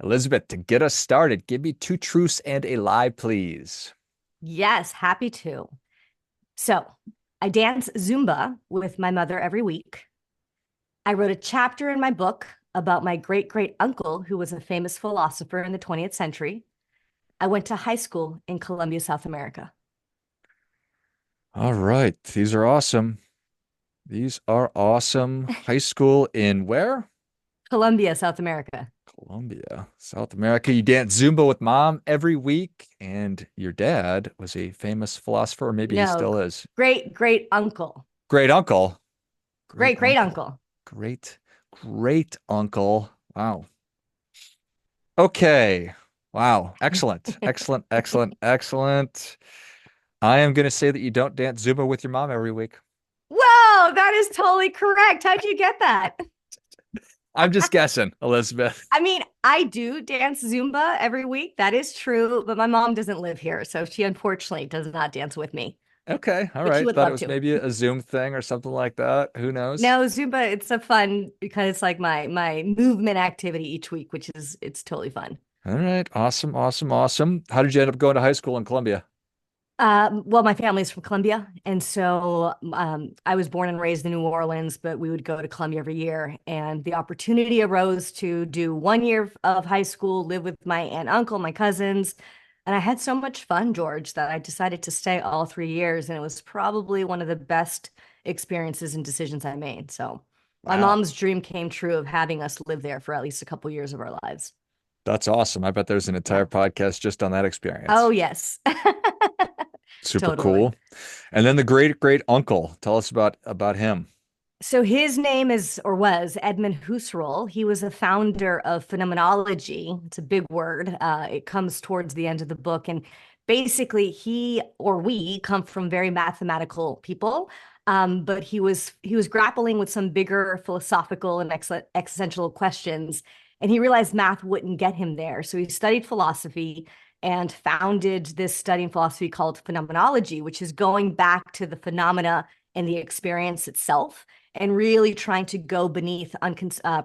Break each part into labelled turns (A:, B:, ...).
A: Elizabeth, to get us started, give me two truths and a lie, please.
B: Yes, happy to. So I dance Zumba with my mother every week. I wrote a chapter in my book about my great great uncle, who was a famous philosopher in the 20th century. I went to high school in Colombia, South America.
A: All right, these are awesome. These are awesome. High school in where?
B: Colombia, South America.
A: Colombia, South America. You dance Zumba with mom every week, and your dad was a famous philosopher, or maybe he
B: No,
A: still is.
B: great great uncle.
A: Great uncle. Great
B: Great great
A: uncle.
B: uncle.
A: Great, great uncle. Wow. Okay. Wow. Excellent. Excellent. Excellent. Excellent. I am going to say that you don't dance Zumba with your mom every week.
B: Whoa, that is totally correct. How'd you get that?
A: I'm just guessing, Elizabeth.
B: I mean, I do dance Zumba every week. That is true, but my mom doesn't live here, so she unfortunately does not dance with me,
A: Okay. All
B: but she
A: right.
B: would
A: Thought it
B: love
A: was
B: to.
A: maybe a Zoom thing or something like that. Who knows?
B: No, Zumba, it's a fun because it's like my movement activity each week, which is it's totally fun.
A: All right. Awesome. Awesome. Awesome. How did you end up going to high school in Colombia?
B: Well, my family's from Colombia, and so I was born and raised in New Orleans, but we would go to Colombia every year. And the opportunity arose to do 1 year of high school, live with my aunt, uncle, my cousins, and I had so much fun, George, that I decided to stay all 3 years, and it was probably one of the best experiences and decisions I made. So my
A: Wow.
B: mom's dream came true of having us live there for at least a couple years of our lives.
A: That's awesome. I bet there's an
B: Yeah.
A: entire podcast just on that
B: Oh,
A: experience.
B: yes.
A: Super
B: Totally.
A: cool. And then the great great uncle. Tell us about him.
B: So his name is or was Edmund Husserl. He was a founder of phenomenology. It's a big word. It comes towards the end of the book, and basically, he or we come from very mathematical people. But he was grappling with some bigger philosophical and existential questions, and he realized math wouldn't get him there. So he studied philosophy and founded this study in philosophy called phenomenology, which is going back to the phenomena and the experience itself and really trying to go beneath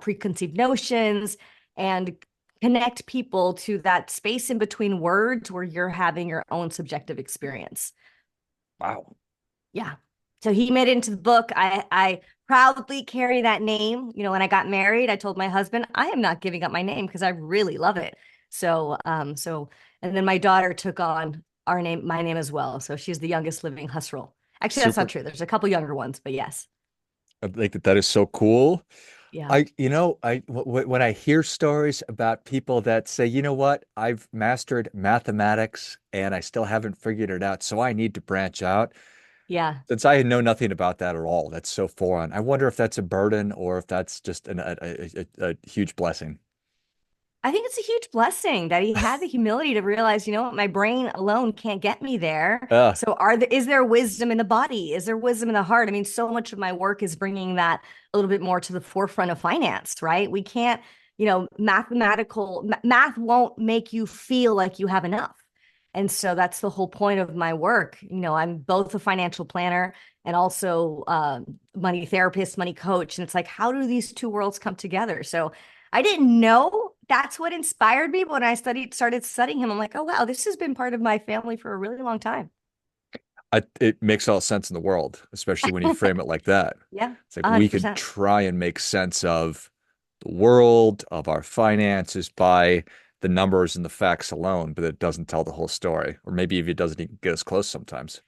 B: preconceived notions and connect people to that space in between words where you're having your own subjective experience.
A: Wow.
B: Yeah. So he made it into the book. I proudly carry that name. You know, when I got married, I told my husband, I am not giving up my name because I really love it. And then my daughter took on our name, my name as well. So she's the youngest living Husserl. Actually, that's not
A: Super.
B: true. There's a couple younger ones, but yes.
A: I think that is so cool.
B: Yeah.
A: When I hear stories about people that say, you know what, I've mastered mathematics and I still haven't figured it out, so I need to branch out.
B: Yeah.
A: Since I know nothing about that at all, that's so foreign. I wonder if that's a burden or if that's just a huge blessing.
B: I think it's a huge blessing that he had the humility to realize, you know what, my brain alone can't get me there.
A: Uh,
B: So is there wisdom in the body? Is there wisdom in the heart? I mean, so much of my work is bringing that a little bit more to the forefront of finance, right? We can't, math won't make you feel like you have enough. And so that's the whole point of my work. You know, I'm both a financial planner and also money therapist, money coach. And it's like, how do these two worlds come together? So I didn't know that's what inspired me. But when I started studying him, I'm like, oh, wow, this has been part of my family for a really long time.
A: it makes all sense in the world, especially when you frame it like that.
B: Yeah,
A: It's like we could
B: 100%.
A: try and make sense of the world, of our finances by the numbers and the facts alone, but it doesn't tell the whole story. Or maybe if it doesn't even get us close sometimes.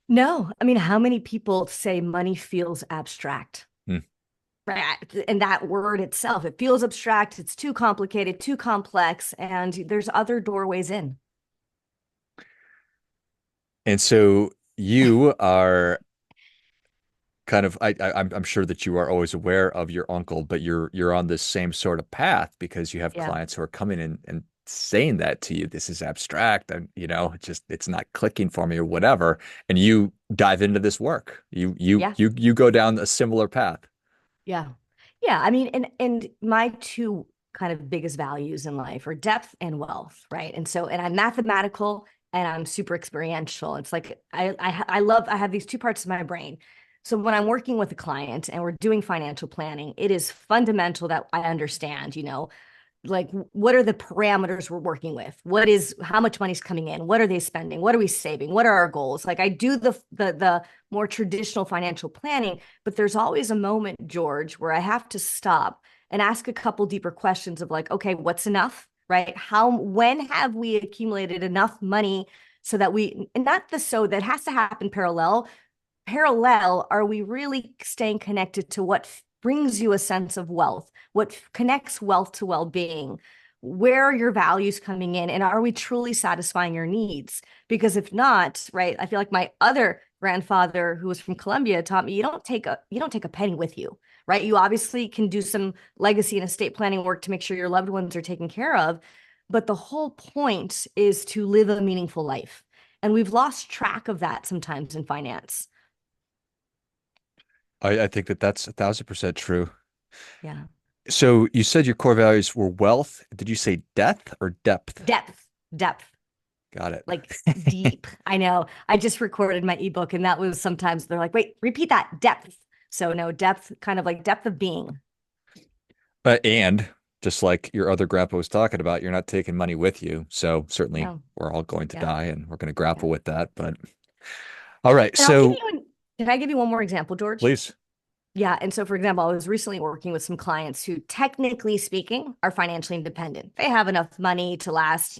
B: No, I mean, how many people say money feels abstract?
A: Hmm.
B: Right. And that word itself, it feels abstract. It's too complicated, too complex, and there's other doorways in.
A: And so you are kind of I'm sure that you are always aware of your uncle, but you're on this same sort of path because you have
B: Yeah.
A: clients who are coming in and saying that to you. This is abstract, and it's not clicking for me or whatever. And you dive into this work.
B: Yeah.
A: You go down a similar path.
B: Yeah. Yeah. I mean, and my two kind of biggest values in life are depth and wealth, right? And I'm mathematical and I'm super experiential. It's like I have these two parts of my brain. So when I'm working with a client and we're doing financial planning, it is fundamental that I understand, like what are the parameters we're working with? What is how much money's coming in? What are they spending? What are we saving? What are our goals? Like I do the more traditional financial planning, but there's always a moment, George, where I have to stop and ask a couple deeper questions of like, okay, what's enough? Right? When have we accumulated enough money so that we, and not the so that has to happen parallel, are we really staying connected to what brings you a sense of wealth, what connects wealth to well-being, where are your values coming in, and are we truly satisfying your needs? Because if not, right, I feel like my other grandfather who was from Colombia taught me you don't take a penny with you, right? You obviously can do some legacy and estate planning work to make sure your loved ones are taken care of, but the whole point is to live a meaningful life, and we've lost track of that sometimes in finance.
A: I think that that's 1,000% true.
B: Yeah.
A: So you said your core values were wealth. Did you say depth or depth?
B: Depth,
A: Got
B: like
A: it.
B: deep. I know. I just recorded my ebook, and that was sometimes they're like, wait, repeat that depth. So, no, depth, kind of like depth of being.
A: And just like your other grandpa was talking about, you're not taking money with you. So certainly
B: No,
A: we're all going to
B: yeah,
A: die and we're going to
B: yeah.
A: grapple with that. But all right.
B: And I'll give
A: So
B: you can I give you one more example, George?
A: please.
B: Yeah. And so, for example, I was recently working with some clients who, technically speaking, are financially independent. They have enough money to last,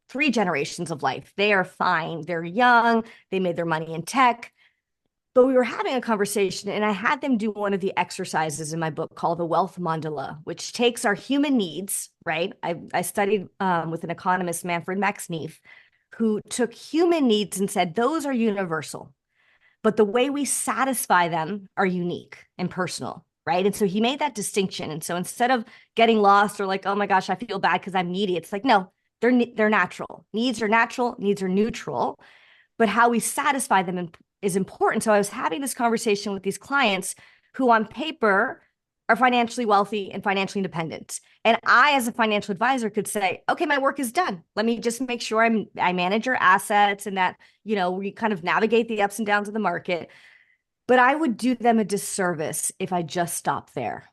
B: three generations of life. They are fine. They're young. They made their money in tech. But we were having a conversation, and I had them do one of the exercises in my book called the Wealth Mandala, which takes our human needs, right? I studied with an economist, Manfred Max Neef, who took human needs and said, those are universal, but the way we satisfy them are unique and personal, right? And so he made that distinction. And so instead of getting lost or like, oh my gosh, I feel bad because I'm needy, it's like, no, they're natural. Needs are natural, needs are neutral, but how we satisfy them is important. So I was having this conversation with these clients who on paper are financially wealthy and financially independent. And I, as a financial advisor, could say, okay, my work is done. Let me just make sure I manage your assets and that, we kind of navigate the ups and downs of the market. But I would do them a disservice if I just stopped there.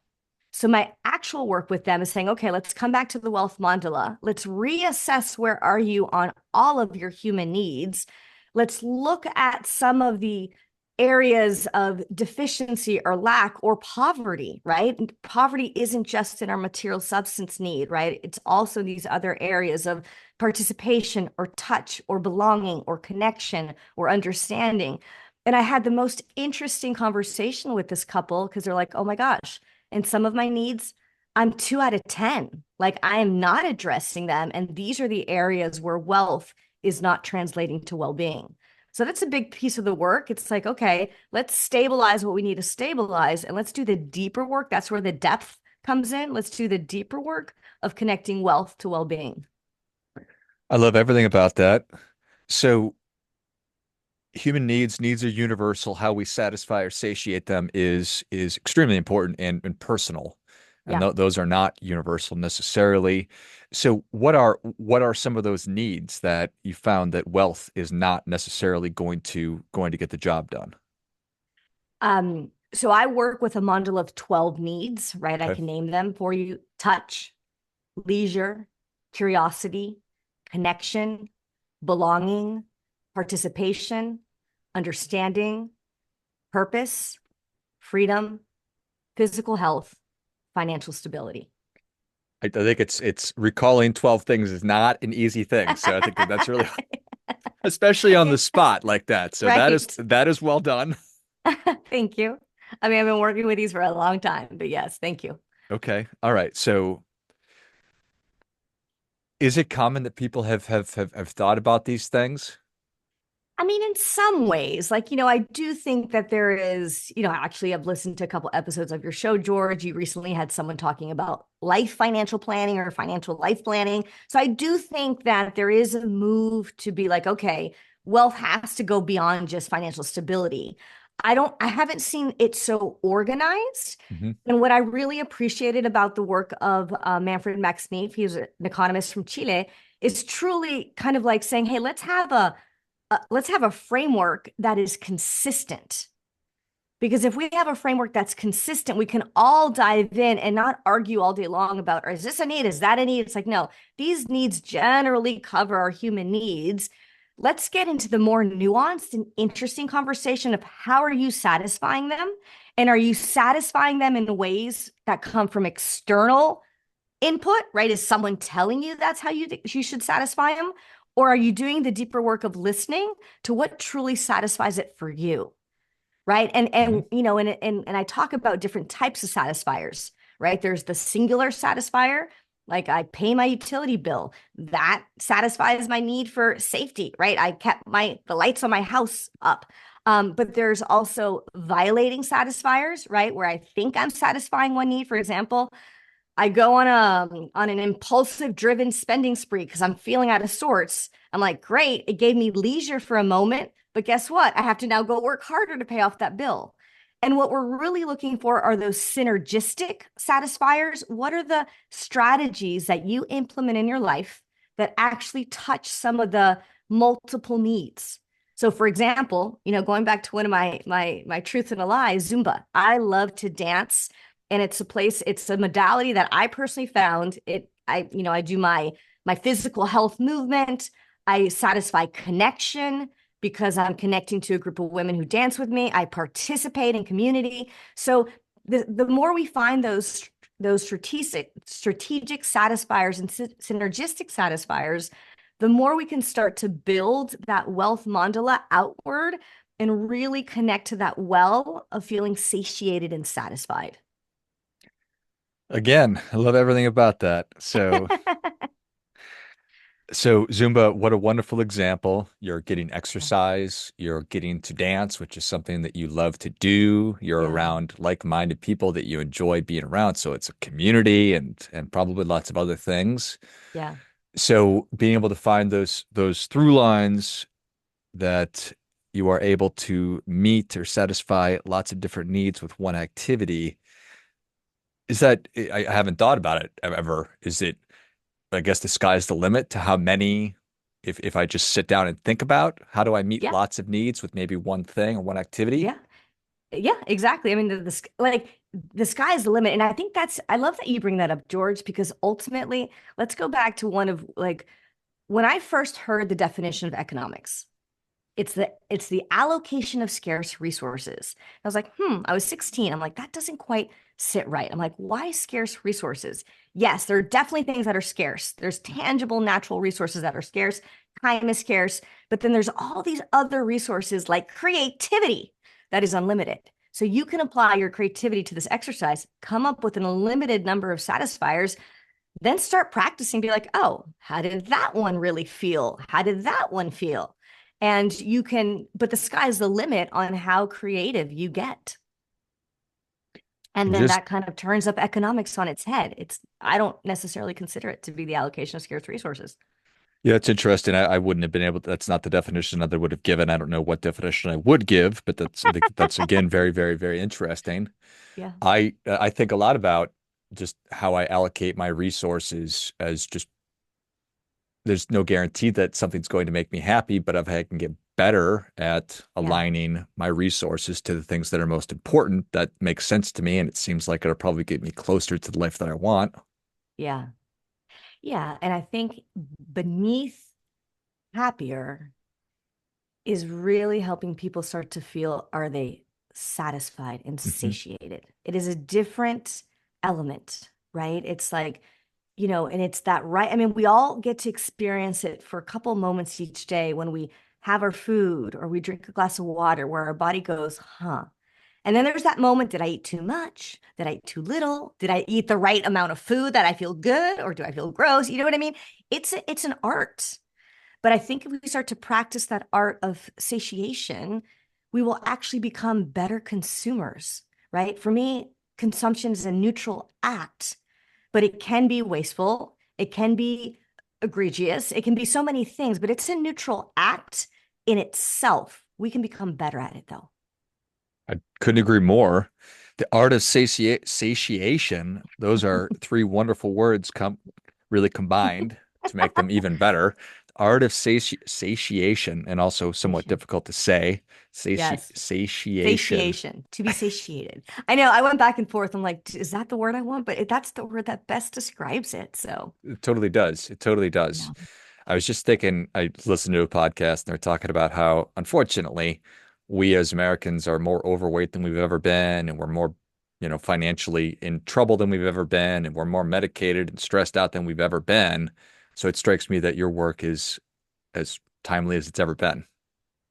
B: So my actual work with them is saying, okay, let's come back to the wealth mandala. Let's reassess where are you on all of your human needs. Let's look at some of the areas of deficiency or lack or poverty, right? And poverty isn't just in our material substance need, right? It's also these other areas of participation or touch or belonging or connection or understanding. And I had the most interesting conversation with this couple because they're like, oh my gosh, and some of my needs, I'm 2 out of 10. Like I am not addressing them. And these are the areas where wealth is not translating to well being. So that's a big piece of the work. It's like, okay, let's stabilize what we need to stabilize and let's do the deeper work. That's where the depth comes in. Let's do the deeper work of connecting wealth to well being.
A: I love everything about that. So human needs are universal. How we satisfy or satiate them is extremely important and personal. And
B: Yeah.
A: those are not universal necessarily. So what are some of those needs that you found that wealth is not necessarily going to get the job done?
B: So I work with a mandala of 12 needs, right? I
A: Okay.
B: can name them for you: touch, leisure, curiosity, connection, belonging, participation, understanding, purpose, freedom, physical health, financial stability.
A: I think it's recalling 12 things is not an easy thing. So I think that's really especially on the spot like that. So that is
B: Right.
A: that is well done.
B: Thank you. I mean, I've been working with these for a long time, but yes, thank you.
A: Okay. All right. So is it common that people have thought about these things?
B: I mean, in some ways, like, I do think that there is, actually, I've listened to a couple episodes of your show, George. You recently had someone talking about life financial planning or financial life planning. So I do think that there is a move to be like, okay, wealth has to go beyond just financial stability. I haven't seen it so organized.
A: Hmm.
B: And what I really appreciated about the work of Manfred Max Neef, he's an economist from Chile, is truly kind of like saying, hey, let's have a framework that is consistent Because if we have a framework that's consistent, we can all dive in and not argue all day long about, is this a need? Is that a need? It's like, no, these needs generally cover our human needs. Let's get into the more nuanced and interesting conversation of how are you satisfying them? And are you satisfying them in ways that come from external input, right? Is someone telling you that's how you should satisfy them? Or are you doing the deeper work of listening to what truly satisfies it for you? Right.
A: Mhm.
B: And I talk about different types of satisfiers, right? There's the singular satisfier, like I pay my utility bill. That satisfies my need for safety, right? I kept the lights on my house up. But there's also violating satisfiers, right? Where I think I'm satisfying one need. For example, I go on an impulsive driven spending spree because I'm feeling out of sorts. I'm like, great, it gave me leisure for a moment, but guess what? I have to now go work harder to pay off that bill. And what we're really looking for are those synergistic satisfiers. What are the strategies that you implement in your life that actually touch some of the multiple needs? So for example, going back to one of my truths and a lie, Zumba. I love to dance, and it's a modality that I personally found it. I do my physical health movement. I satisfy connection because I'm connecting to a group of women who dance with me. I participate in community. So the more we find those strategic satisfiers and synergistic satisfiers, the more we can start to build that wealth mandala outward and really connect to that well of feeling satiated and satisfied.
A: Again, I love everything about that. So Zumba, what a wonderful example. You're getting
B: Yeah.
A: exercise, you're getting to dance, which is something that you love to do. You're
B: Yeah.
A: around like-minded people that you enjoy being around. So it's a community and probably lots of other things.
B: Yeah.
A: So being able to find those through lines that you are able to meet or satisfy lots of different needs with one activity, is that I haven't thought about it ever. Is it I guess the sky's the limit to how many, if I just sit down and think about how do I meet
B: Yeah.
A: lots of needs with maybe one thing or one activity?
B: Yeah. Yeah, exactly. I mean, like the sky is the limit. And I think I love that you bring that up, George, because ultimately, let's go back to one of like when I first heard the definition of economics, it's the allocation of scarce resources. I was like, I was 16. I'm like, that doesn't quite sit right. I'm like, why scarce resources? Yes, there are definitely things that are scarce. There's tangible natural resources that are scarce. Time is scarce, but then there's all these other resources like creativity that is unlimited. So you can apply your creativity to this exercise, come up with an unlimited number of satisfiers, then start practicing, be like, oh, how did that one really feel? How did that one feel? And but the sky's the limit on how creative you get. And then
A: Just
B: that kind of turns up economics on its head. I don't necessarily consider it to be the allocation of scarce resources.
A: yeah, it's interesting. I wouldn't have been able to, that's not the definition I would have given. I don't know what definition I would give, but I think that's again very, very, very interesting.
B: Yeah.
A: I think a lot about just how I allocate my resources as just there's no guarantee that something's going to make me happy, but if I can get better at
B: Yeah.
A: aligning my resources to the things that are most important, that makes sense to me. And it seems like it'll probably get me closer to the life that I want.
B: Yeah. Yeah. And I think beneath happier is really helping people start to feel, are they satisfied and
A: Mhm.
B: satiated? It is a different element, right? It's like, and it's that right. I mean, we all get to experience it for a couple moments each day when we have our food or we drink a glass of water where our body goes, huh. And then there's that moment, did I eat too much? Did I eat too little? Did I eat the right amount of food that I feel good or do I feel gross? You know what I mean? It's an art. But I think if we start to practice that art of satiation, we will actually become better consumers, right? For me, consumption is a neutral act, but it can be wasteful. It can be egregious. It can be so many things, but it's a neutral act in itself. We can become better at it, though.
A: I couldn't agree more. The art of satiation, those are three wonderful words come really combined to make them even better. art of satiation, and also somewhat
B: Satiation.
A: difficult to say.
B: Yes.
A: Satiation.
B: Satiation, to be satiated. I know I went back and forth. I'm like, is that the word I want? But that's the word that best describes it. So,
A: It totally does. It totally does.
B: yeah.
A: I was just thinking, I listened to a podcast and they're talking about how, unfortunately, we as Americans are more overweight than we've ever been, and we're more, financially in trouble than we've ever been, and we're more medicated and stressed out than we've ever been. So it strikes me that your work is as timely as it's ever been.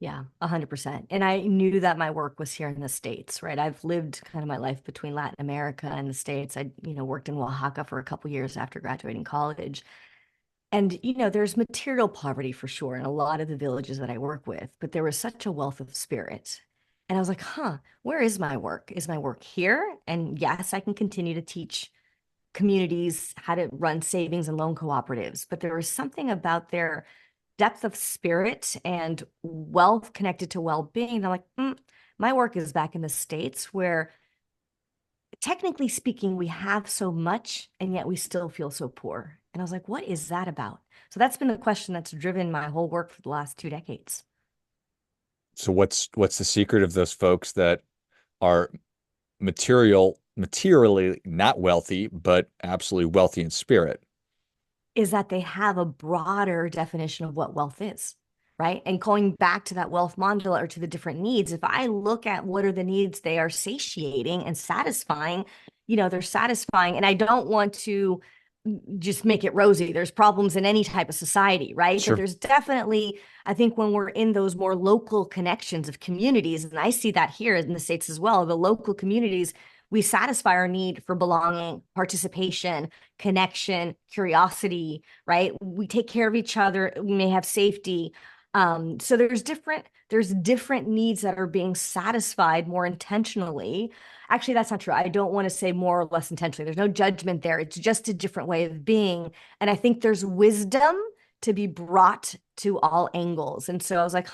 B: Yeah, 100%. And I knew that my work was here in the States, right? I've lived kind of my life between Latin America and the States. I, worked in Oaxaca for a couple years after graduating college. And, there's material poverty for sure in a lot of the villages that I work with, but there was such a wealth of spirit. And I was like, huh, where is my work? Is my work here? And yes, I can continue to teach communities how to run savings and loan cooperatives, but there was something about their depth of spirit and wealth connected to well-being. I'm like, my work is back in the States where technically speaking, we have so much and yet we still feel so poor. And I was like, what is that about? So that's been the question that's driven my whole work for the last 2 decades.
A: So what's the secret of those folks that are materially not wealthy, but absolutely wealthy in spirit?
B: Is that they have a broader definition of what wealth is, right? And going back to that wealth mandala or to the different needs, if I look at what are the needs they are satiating and satisfying, they're satisfying. And I don't want to just make it rosy. There's problems in any type of society, right? But
A: Sure.
B: there's definitely, I think, when we're in those more local connections of communities, and I see that here in the States as well, the local communities, we satisfy our need for belonging, participation, connection, curiosity, right? We take care of each other. We may have safety. So there's different needs that are being satisfied more intentionally. Actually, that's not true. I don't want to say more or less intentionally. There's no judgment there. It's just a different way of being. And I think there's wisdom to be brought to all angles. And so I was like,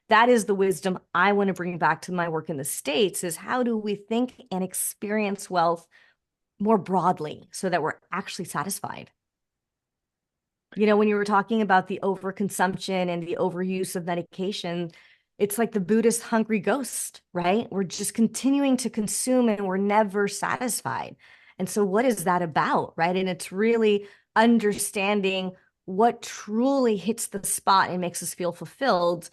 B: that is the wisdom I want to bring back to my work in the States is how do we think and experience wealth more broadly so that we're actually satisfied? When you were talking about the overconsumption and the overuse of medication, it's like the Buddhist hungry ghost, right? We're just continuing to consume and we're never satisfied. And so, what is that about, right? And it's really understanding what truly hits the spot and makes us feel fulfilled,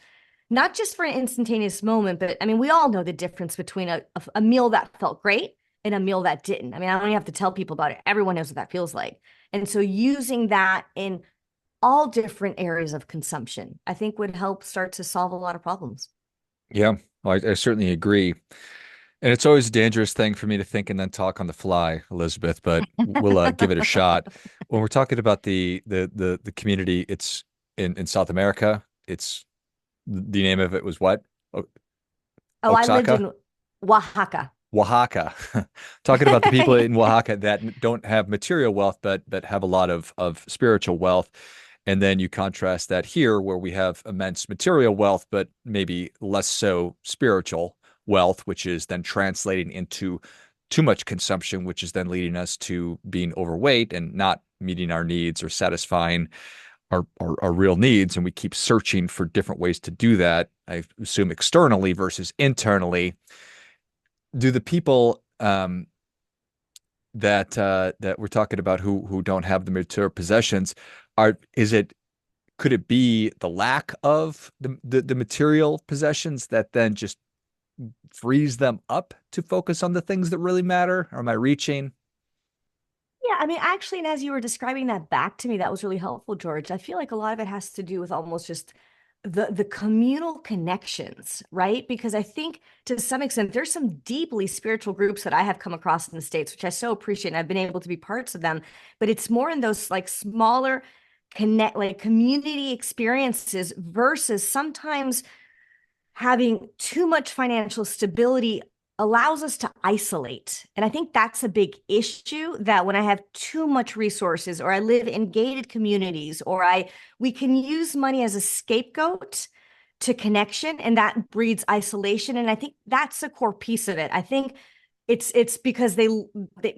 B: not just for an instantaneous moment, but I mean, we all know the difference between a meal that felt great and a meal that didn't. I mean, I don't even have to tell people about it. Everyone knows what that feels like. And so, using that in all different areas of consumption, I think would help start to solve a lot of problems.
A: Yeah, well, I certainly agree. And it's always a dangerous thing for me to think and then talk on the fly, Elizabeth, but we'll give it a shot. When we're talking about the community, it's in South America. It's the name of it was what? O-
B: Oh, I lived
A: Oaxaca?
B: in Oaxaca.
A: Oaxaca. Talking about the people in Oaxaca that don't have material wealth, but have a lot of spiritual wealth. And then you contrast that here, where we have immense material wealth, but maybe less so spiritual wealth, which is then translating into too much consumption, which is then leading us to being overweight and not meeting our needs or satisfying our real needs. And we keep searching for different ways to do that. I assume externally versus internally. Do the people that we're talking about who don't have the material possessions are is it could it be the lack of the material possessions that then just frees them up to focus on the things that really matter? Or am I reaching?
B: Yeah, I mean, actually, and as you were describing that back to me, that was really helpful, George. I feel like a lot of it has to do with almost just the communal connections, right? Because I think to some extent there's some deeply spiritual groups that I have come across in the States, which I so appreciate, and I've been able to be parts of them. But it's more in those like smaller like community experiences versus sometimes having too much financial stability allows us to isolate. And I think that's a big issue that when I have too much resources or I live in gated communities or I we can use money as a scapegoat to connection and that breeds isolation and I think that's a core piece of it. I think It's because they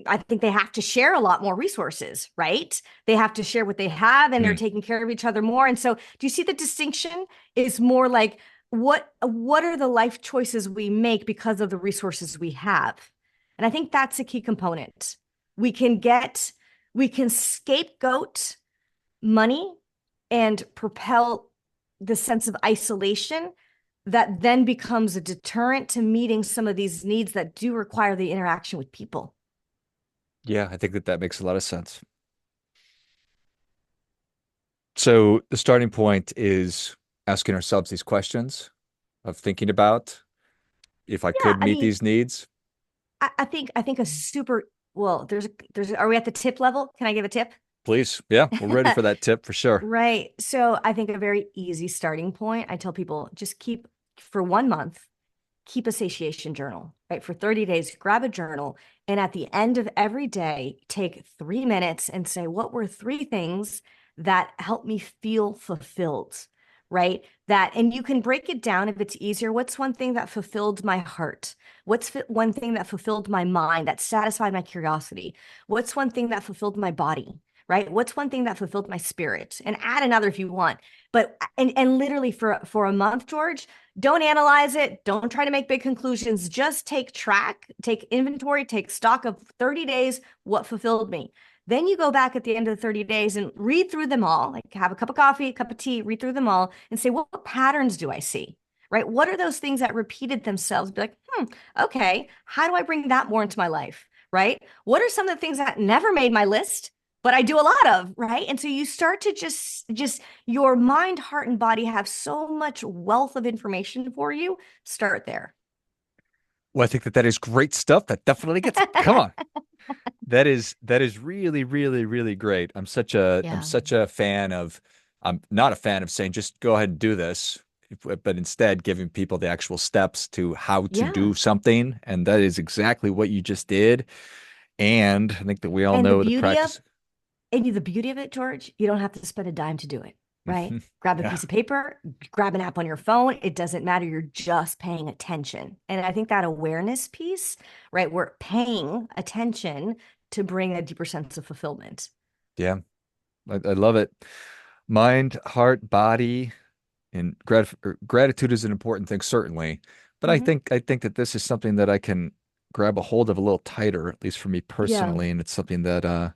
B: I think they have to share a lot more resources, right? They have to share what they have and they're
A: Hmm.
B: taking care of each other more. And so do you see the distinction is more like what are the life choices we make because of the resources we have? And I think that's a key component. We can get we can scapegoat money and propel the sense of isolation that then becomes a deterrent to meeting some of these needs that do require the interaction with people.
A: Yeah, I think that that makes a lot of sense. So the starting point is asking ourselves these questions of thinking about if I
B: Yeah,
A: could
B: I
A: meet
B: mean,
A: these needs.
B: I think a super well, there's are we at the tip level? Can I give a tip?
A: Please. Yeah, we're ready for that tip for sure.
B: Right. So I think a very easy starting point, I tell people just keep for 1 month, keep a satiation journal, right? For 30 days, grab a journal. And at the end of every day, take 3 minutes and say, what were three things that helped me feel fulfilled, right? And you can break it down if it's easier. What's one thing that fulfilled my heart? What's one thing that fulfilled my mind, that satisfied my curiosity? What's one thing that fulfilled my body? Right? What's one thing that fulfilled my spirit? And add another if you want. But and literally for a month, George, don't analyze it. Don't try to make big conclusions. Just take track, take inventory, take stock of 30 days, what fulfilled me. Then you go back at the end of the 30 days and read through them all, like have a cup of coffee, a cup of tea, read through them all and say, what patterns do I see? Right? What are those things that repeated themselves? Be like, okay, how do I bring that more into my life? Right? What are some of the things that never made my list, but I do a lot of, right? And so you start to just your mind, heart, and body have so much wealth of information for you. Start there.
A: Well, I think that that is great stuff. That definitely gets, come on. That is really, really, really great. I'm
B: Yeah.
A: such a fan of I'm not a fan of saying just go ahead and do this, but instead giving people the actual steps to how to do
B: Yeah.
A: something. And that is exactly what you just did. And I think that we all
B: And the
A: know the
B: beauty of
A: practice.
B: the beauty of it, George, you don't have to spend a dime to do it, right? Grab a
A: Yeah.
B: piece of paper, grab an app on your phone. It doesn't matter. You're just paying attention. And I think that awareness piece, right? We're paying attention to bring a deeper sense of fulfillment.
A: Yeah. I love it. Mind, heart, body, and gratitude is an important thing, certainly. But
B: Mhm.
A: I think that this is something that I can grab a hold of a little tighter, at least for me
B: Yeah.
A: personally. And it's something that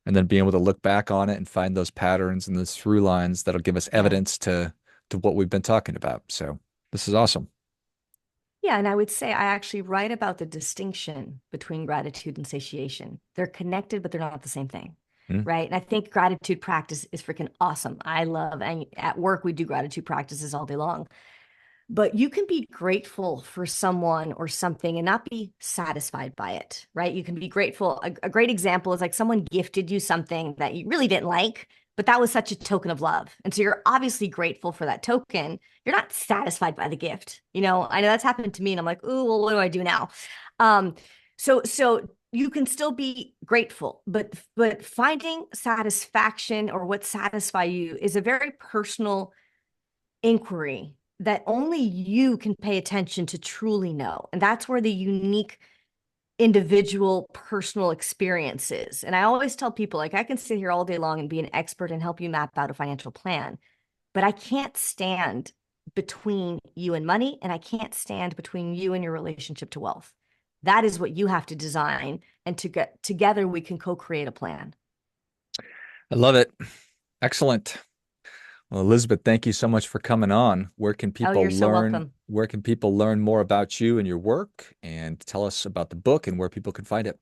A: and then being able to look back on it and find those patterns and those through lines that'll give us
B: Yeah.
A: evidence to what we've been talking about. So this is awesome.
B: Yeah, and I would say I actually write about the distinction between gratitude and satiation. They're connected, but they're not the same thing,
A: Mm.
B: right? And I think gratitude practice is freaking awesome. I love, and at work, we do gratitude practices all day long. But you can be grateful for someone or something and not be satisfied by it, right? You can be grateful. A great example is like someone gifted you something that you really didn't like, but that was such a token of love. And so you're obviously grateful for that token. You're not satisfied by the gift. I know that's happened to me and I'm like, "Oh, well, what do I do now?" Um, so you can still be grateful, but finding satisfaction or what satisfy you is a very personal inquiry that only you can pay attention to truly know. And that's where the unique individual personal experience is. And I always tell people, like, I can sit here all day long and be an expert and help you map out a financial plan, but I can't stand between you and money, and I can't stand between you and your relationship to wealth. That is what you have to design. And to get together, we can co-create a plan.
A: I love it. Excellent. Well, Elizabeth, thank you so much for coming on.
B: Oh, you're so welcome.
A: Where can people learn more about you and your work and tell us about the book and where people can find it?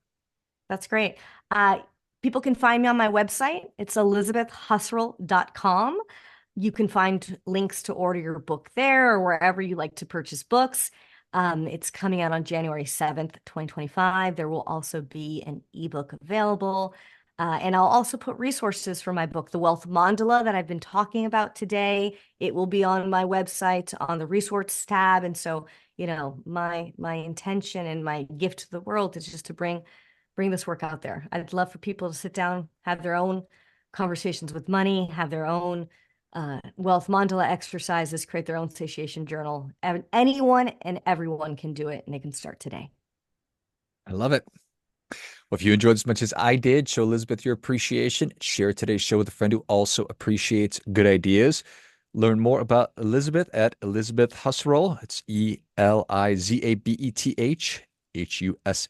B: That's great. Uh, People can find me on my website. It's elizabethhusserl.com. You can find links to order your book there or wherever you like to purchase books. It's coming out on January 7th, 2025. There will also be an ebook available. And I'll also put resources for my book, The Wealth Mandala, that I've been talking about today. It will be on my website on the resource tab. And so, my intention and my gift to the world is just to bring this work out there. I'd love for people to sit down, have their own conversations with money, have their own wealth mandala exercises, create their own satiation journal. Anyone and everyone can do it, and they can start today.
A: I love it. Well, if you enjoyed as much as I did, show Elizabeth your appreciation. Share today's show with a friend who also appreciates good ideas. Learn more about Elizabeth at Elizabeth Husserl. It's ELIZABETH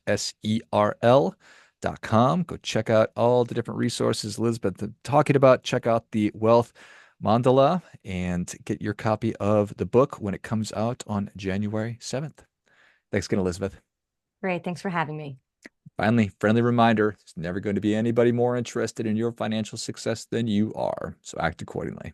A: HUSSERL.com. Go check out all the different resources Elizabeth is talking about. Check out the Wealth Mandala and get your copy of the book when it comes out on January 7th. Thanks again, Elizabeth.
B: Great. Thanks for having me.
A: Finally, friendly reminder, there's never going to be anybody more interested in your financial success than you are. So act accordingly.